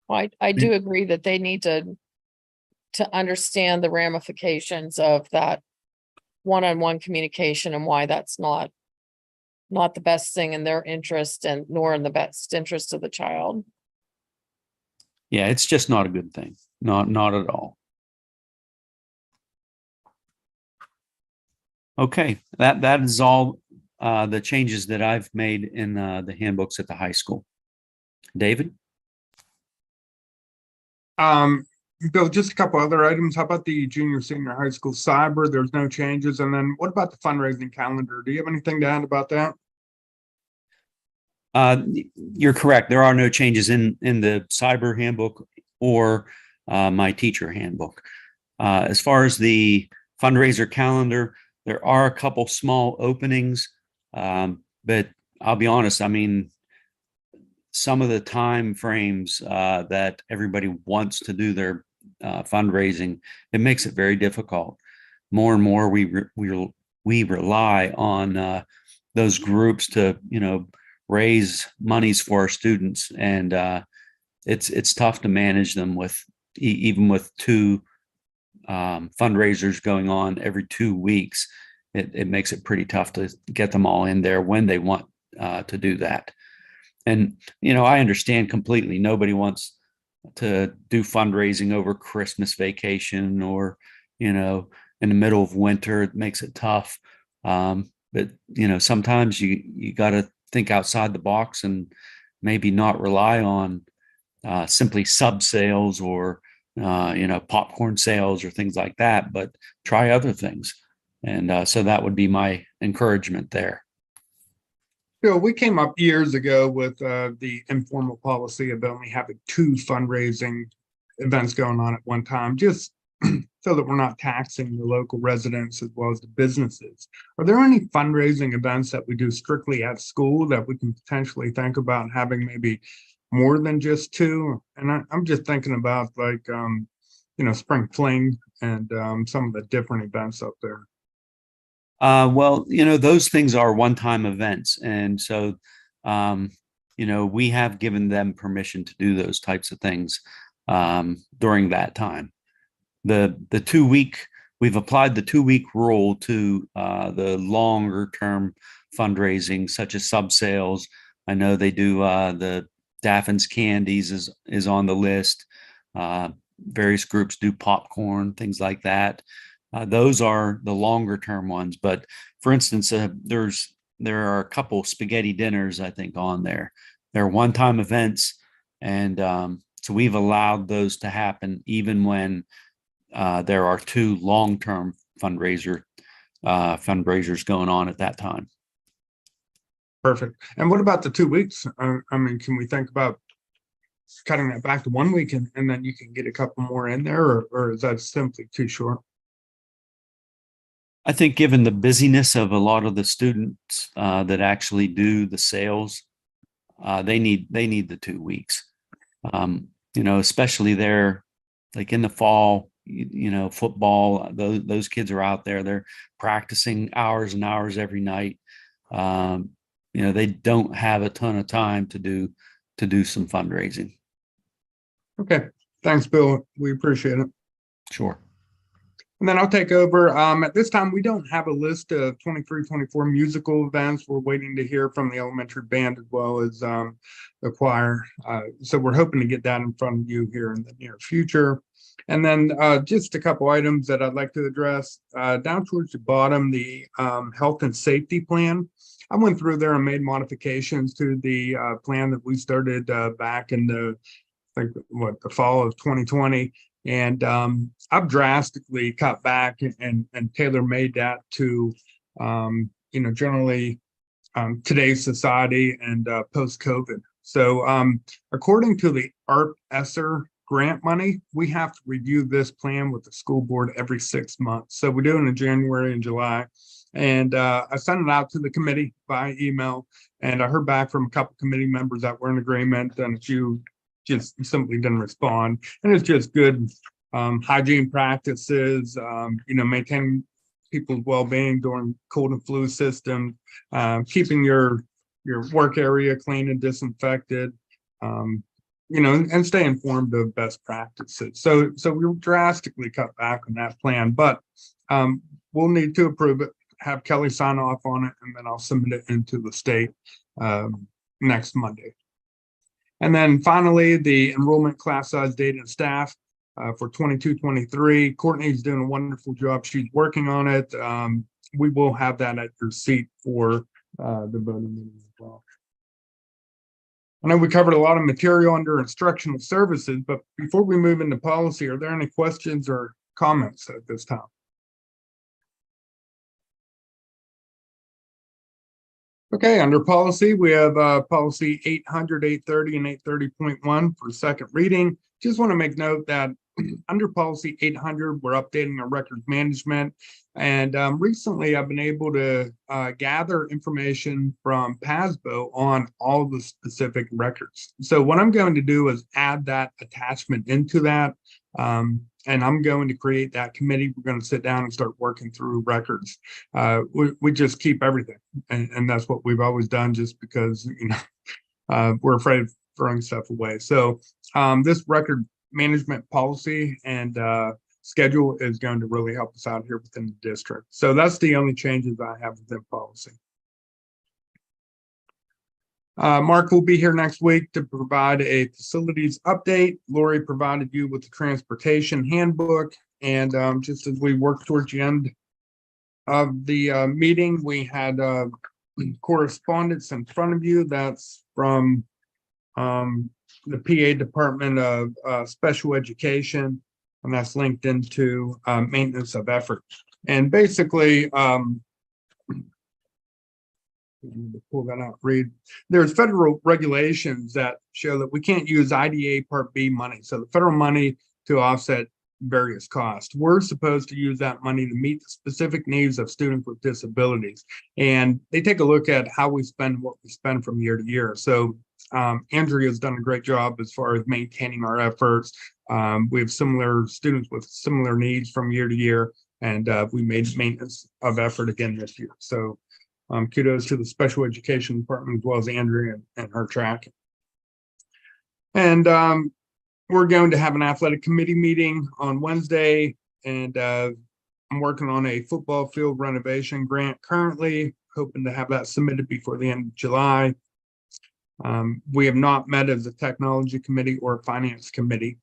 I do agree that they need to understand the ramifications of that one-on-one communication and why that's not the best thing in their interest, and nor in the best interest of the child. Yeah, it's just not a good thing. Not at all. Okay, that is all the changes that I've made in the handbooks at the high school. David? Bill, just a couple other items. How about the junior, senior high school cyber? There's no changes. And then what about the fundraising calendar? Do you have anything to add about that? You're correct. There are no changes in the cyber handbook or my teacher handbook. As far as the fundraiser calendar, there are a couple small openings, but I'll be honest, some of the time frames that everybody wants to do their fundraising, it makes it very difficult. More and more, we rely on those groups to raise monies for our students, and it's tough to manage them even with 2 fundraisers going on every 2 weeks. It makes it pretty tough to get them all in there when they want to do that. And, I understand completely. Nobody wants to do fundraising over Christmas vacation or, in the middle of winter. It makes it tough. But, sometimes you got to think outside the box and maybe not rely on simply sub sales or, popcorn sales or things like that, but try other things. And so that would be my encouragement there. Bill, we came up years ago with the informal policy of only having 2 fundraising events going on at one time, just so that we're not taxing the local residents as well as the businesses. Are there any fundraising events that we do strictly at school that we can potentially think about having maybe more than just 2? And I'm just thinking about Spring Fling and some of the different events up there. Well, those things are one-time events. And so, we have given them permission to do those types of things during that time. The 2-week, we've applied the 2-week rule to the longer term fundraising, such as sub sales. I know they do the Daffins candies is on the list. Various groups do popcorn, things like that. Those are the longer term ones. But for instance, there are a couple spaghetti dinners, I think, on there. They're one-time events. And so we've allowed those to happen even when there are two long-term fundraisers going on at that time. Perfect. And what about the 2 weeks? I mean, can we think about cutting that back to 1 week and then you can get a couple more in there, or is that simply too short? I think given the busyness of a lot of the students that actually do the sales, they need the 2 weeks. Especially there, like in the fall, football, those kids are out there, they're practicing hours and hours every night. They don't have a ton of time to do some fundraising. Okay, thanks, Bill. We appreciate it. Sure. And then I'll take over. At this time, we don't have a list of 23-24 musical events. We're waiting to hear from the elementary band as well as the choir. So we're hoping to get that in front of you here in the near future. And then just a couple items that I'd like to address. Down towards the bottom, the health and safety plan. I went through there and made modifications to the plan that we started back in the fall of 2020. And I've drastically cut back and tailor-made that to, generally today's society and post-COVID. So according to the ARP-ESSER grant money, we have to review this plan with the school board every 6 months. So we do it in January and July. And I sent it out to the committee by email, and I heard back from a couple committee members that were in agreement, and a few just simply didn't respond. And it's just good hygiene practices, maintaining people's well-being during cold and flu systems, keeping your work area clean and disinfected, and stay informed of best practices. So we drastically cut back on that plan, but we'll need to approve it, have Kelly sign off on it, and then I'll submit it into the state next Monday. And then finally, the enrollment, class size, data, and staff for 22-23. Courtney's doing a wonderful job. She's working on it. We will have that at your seat for the voting meeting as well. I know we covered a lot of material under instructional services, but before we move into policy, are there any questions or comments at this time? Okay, under policy, we have policy 800, 830, and 830.1 for second reading. Just want to make note that under policy 800, we're updating our records management. And recently, I've been able to gather information from PASBO on all the specific records. So what I'm going to do is add that attachment into that. And I'm going to create that committee. We're going to sit down and start working through records. We just keep everything. And that's what we've always done, just because, we're afraid of throwing stuff away. So this record management policy and schedule is going to really help us out here within the district. So that's the only changes I have within policy. Mark will be here next week to provide a facilities update. Lori provided you with the transportation handbook. And just as we work towards the end of the meeting, we had correspondence in front of you. That's from the PA Department of Special Education, and that's linked into maintenance of effort. And basically, pull that out, read. There's federal regulations that show that we can't use IDA Part B money, so the federal money, to offset various costs. We're supposed to use that money to meet the specific needs of students with disabilities. And they take a look at how we spend what we spend from year to year. So Andrea has done a great job as far as maintaining our efforts. We have similar students with similar needs from year to year, and we made maintenance of effort again this year. So kudos to the special education department as well as Andrea and her tracking. And we're going to have an athletic committee meeting on Wednesday, and I'm working on a football field renovation grant currently, hoping to have that submitted before the end of July. We have not met as a technology committee or a finance committee.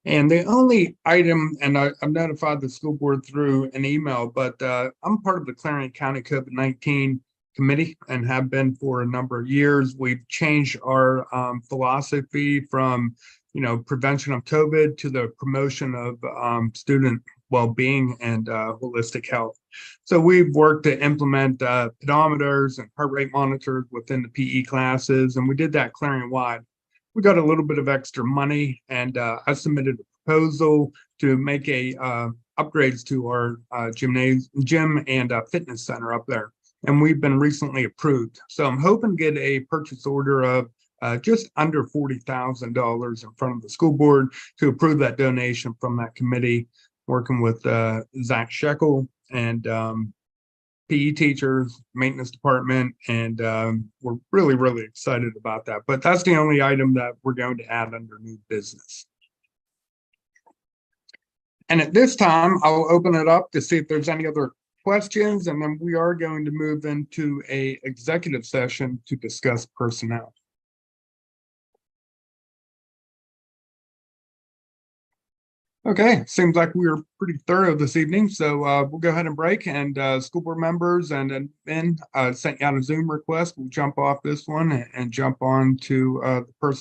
And the only item, and I've notified the school board through an email, but I'm part of the Clarion County COVID-19 committee and have been for a number of years. We've changed our philosophy from, prevention of COVID to the promotion of student well-being and holistic health. So we've worked to implement pedometers and heart rate monitors within the PE classes, and we did that Clarion-wide. We got a little bit of extra money, and I submitted a proposal to make upgrades to our gym and fitness center up there. And we've been recently approved. So I'm hoping to get a purchase order of just under $40,000 in front of the school board to approve that donation from that committee, working with Zach Shekel and PE teachers, maintenance department, and we're really, really excited about that. But that's the only item that we're going to add under new business. And at this time, I'll open it up to see if there's any other questions, and then we are going to move into an executive session to discuss personnel. Okay, seems like we were pretty thorough this evening, so we'll go ahead and break, and school board members and Ben sent out a Zoom request. We'll jump off this one and jump on to the person.